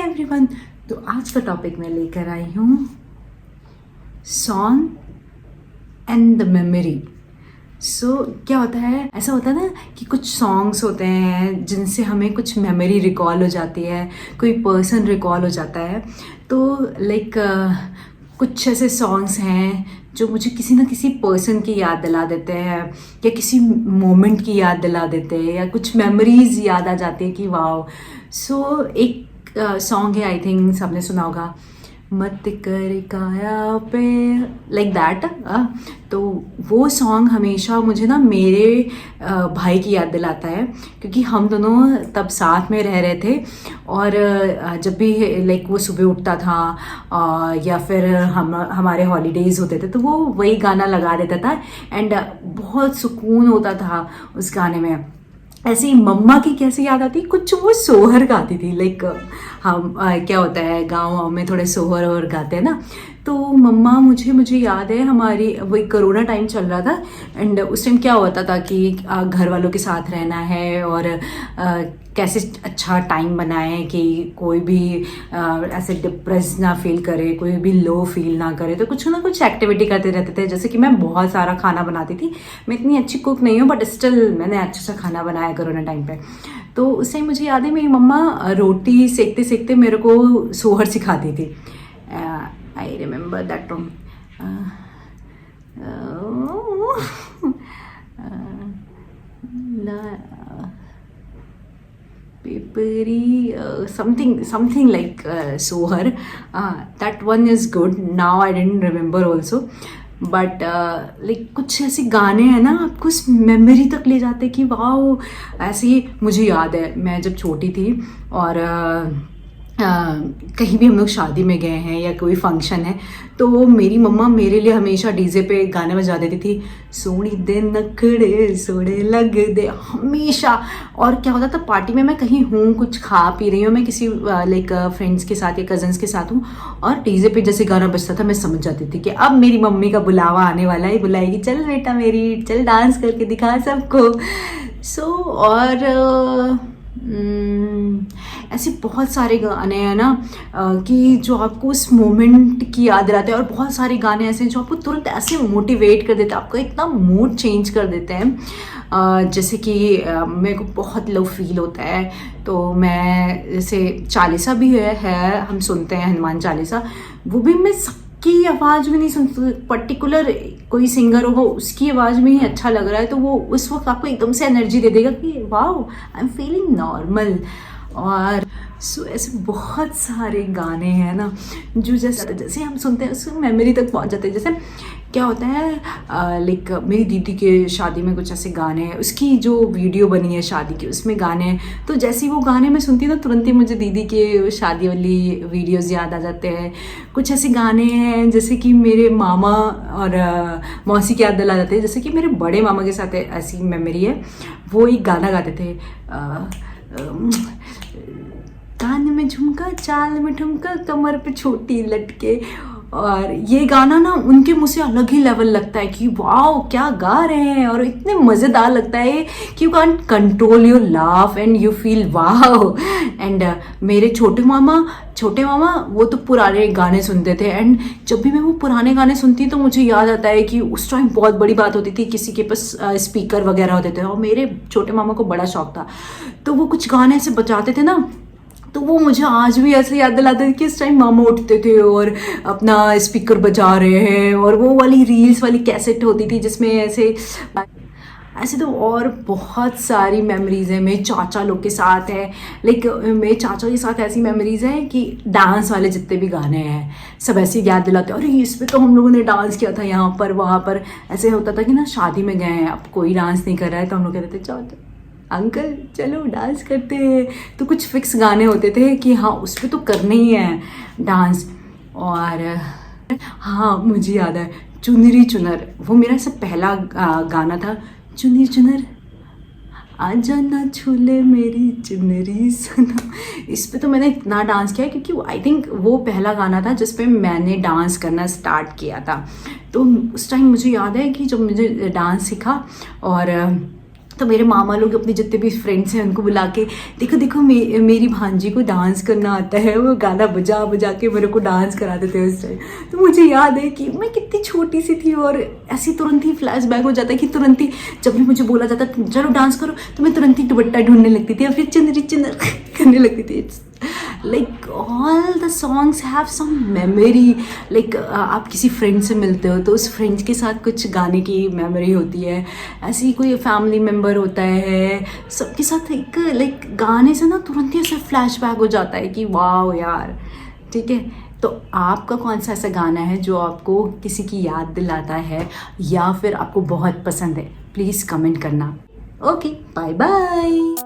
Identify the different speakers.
Speaker 1: Everyone. तो आज का टॉपिक मैं लेकर आई हूँ सॉन्ग एंड द मेमोरी। क्या होता है, ऐसा होता है ना कि कुछ सॉन्ग्स होते हैं जिनसे हमें कुछ मेमोरी रिकॉल हो जाती है, कोई पर्सन रिकॉल हो जाता है। तो कुछ ऐसे सॉन्ग्स हैं जो मुझे किसी ना किसी पर्सन की याद दिला देते हैं या किसी मोमेंट की याद दिला देते हैं या कुछ मेमोरीज याद आ जाती है कि वाओ। एक सॉन्ग है, आई थिंक सबने सुना होगा, मत कर काया पे, लाइक दैट। तो वो सॉन्ग हमेशा मुझे ना मेरे भाई की याद दिलाता है, क्योंकि हम दोनों तब साथ में रह रहे थे और जब भी लाइक वो सुबह उठता था या फिर हमारे हॉलीडेज़ होते थे तो वो वही गाना लगा देता था एंड बहुत सुकून होता था उस गाने में। ऐसे ही मम्मा की कैसे याद आती, कुछ वो सोहर गाती थी, लाइक हम क्या होता है गाँव में थोड़े सोहर और गाते हैं ना। तो मम्मा मुझे याद है, हमारी वही कोरोना टाइम चल रहा था एंड उस टाइम क्या होता था कि घर वालों के साथ रहना है और कैसे अच्छा टाइम बनाएं कि कोई भी ऐसे डिप्रेस ना फील करे, कोई भी लो फील ना करे। तो कुछ ना कुछ एक्टिविटी करते रहते थे, जैसे कि मैं बहुत सारा खाना बनाती थी। मैं इतनी अच्छी कुक नहीं हूँ बट स्टिल मैंने अच्छा सा खाना बनाया कोरोना टाइम पे। तो उस टाइम मुझे याद है मेरी मम्मा रोटी सेकते सेकते मेरे को सोहर सिखाती थी। आई रिमेंबर दैट रोम। Papery, something like Sohar. That one is good. Now I didn't remember also. But कुछ ऐसे गाने हैं ना आपको उस मेमोरी तक ले जाते कि वाह। ऐसे ही मुझे याद है, मैं जब छोटी थी और कहीं भी हम लोग शादी में गए हैं या कोई फंक्शन है तो मेरी मम्मा मेरे लिए हमेशा डीजे पे गाने बजा देती थी, सोनी दे नखड़े सोने लग दे, हमेशा। और क्या होता था, पार्टी में मैं कहीं हूँ, कुछ खा पी रही हूँ, मैं किसी लाइक फ्रेंड्स के साथ या कजन्स के साथ हूँ और डीजे पे जैसे गाना बजता था मैं समझ जाती थी कि अब मेरी मम्मी का बुलावा आने वाला है, बुलाएगी, चल बेटा मेरी, चल डांस करके दिखा सबको। और ऐसे बहुत सारे गाने हैं ना कि जो आपको उस मोमेंट की याद दिलाते हैं, और बहुत सारे गाने ऐसे हैं जो आपको तुरंत ऐसे मोटिवेट कर देते हैं, आपका इतना मूड चेंज कर देते हैं। जैसे कि मेरे को बहुत लो फील होता है तो मैं जैसे चालीसा भी है हम सुनते हैं, हनुमान चालीसा, वो भी मैं की आवाज़ में नहीं सुनती, पर्टिकुलर कोई सिंगर होगा उसकी आवाज़ में ही अच्छा लग रहा है तो वो उस वक्त आपको एकदम से एनर्जी दे देगा कि wow I am feeling normal. और ऐसे बहुत सारे गाने हैं ना जो जैसे हम सुनते हैं उसको मेमोरी तक पहुंच जाते हैं। जैसे क्या होता है लाइक मेरी दीदी के शादी में कुछ ऐसे गाने हैं, उसकी जो वीडियो बनी है शादी की उसमें गाने हैं, तो जैसे ही वो गाने मैं सुनती हूँ तो तुरंत ही मुझे दीदी के शादी वाली वीडियोस याद आ जाते हैं। कुछ ऐसे गाने हैं जैसे कि मेरे मामा और मौसी की याद दिला जाते हैं, जैसे कि मेरे बड़े मामा के साथ ऐसी मेमोरी है, वो एक गाना गाते थे, कान में झुमका चाल में ठुमका कमर पे छोटी लटके। और ये गाना ना उनके मुँह से अलग ही लेवल लगता है कि वाओ क्या गा रहे हैं, और इतने मज़ेदार लगता है कि you can't control your laugh and you feel wow. And मेरे छोटे मामा वो तो पुराने गाने सुनते थे एंड जब भी मैं वो पुराने गाने सुनती तो मुझे याद आता है कि उस टाइम बहुत बड़ी बात होती थी, किसी के पास स्पीकर वगैरह होते थे और मेरे छोटे मामा को बड़ा शौक था, तो वो कुछ गाने ऐसे बजाते थे ना, तो वो मुझे आज भी ऐसे याद दिलाता है कि इस टाइम मामा उठते थे और अपना स्पीकर बजा रहे हैं, और वो वाली रील्स वाली कैसेट होती थी जिसमें ऐसे तो और बहुत सारी मेमोरीज़ हैं। मेरे चाचा लोग के साथ है, लाइक मेरे चाचा के साथ ऐसी मेमोरीज़ हैं कि डांस वाले जितने भी गाने हैं सब ऐसे याद दिलाते हैं, अरे इस पे तो हम लोगों ने डांस किया था यहाँ पर वहाँ पर। ऐसे होता था कि ना शादी में गए हैं, अब कोई डांस नहीं कर रहा है तो हम लोग कहते थे चाचा अंकल चलो डांस करते हैं, तो कुछ फिक्स गाने होते थे कि हाँ उस पर तो करना ही है डांस। और हाँ मुझे याद है चुनरी चुनर, वो मेरा सब पहला गाना था, चुनरी चुनर आजा ना छूले मेरी चुनरी सनम। इस पे तो मैंने इतना डांस किया क्योंकि आई थिंक वो पहला गाना था जिस पे मैंने डांस करना स्टार्ट किया था। तो उस टाइम मुझे याद है कि जब मुझे डांस सीखा और तो मेरे मामा लोग अपने जितने भी फ्रेंड्स हैं उनको बुला के, देखो देखो मेरी भांजी को डांस करना आता है, वो गाना बजा बजा के मेरे को डांस कराते थे उस टाइम। तो मुझे याद है कि मैं कितनी छोटी सी थी और ऐसी तुरंत ही फ्लैशबैक हो जाता है कि तुरंत ही जब भी मुझे बोला जाता चलो डांस करो तो मैं तुरंत ही दुपट्टा ढूंढने लगती थी या फिर चंदरी चंदर करने लगती थी। Like all the songs have some memory. Like आप किसी फ्रेंड से मिलते हो तो उस फ्रेंड के साथ कुछ गाने की मेमोरी होती है, ऐसे ही कोई फैमिली मेम्बर होता है, सबके साथ एक लाइक गाने से ना तुरंत ही ऐसे फ्लैशबैक हो जाता है कि वाह यार। ठीक है, तो आपका कौन सा ऐसा गाना है जो आपको किसी की याद दिलाता है या फिर आपको बहुत पसंद है? प्लीज़ कमेंट करना। Okay, bye bye.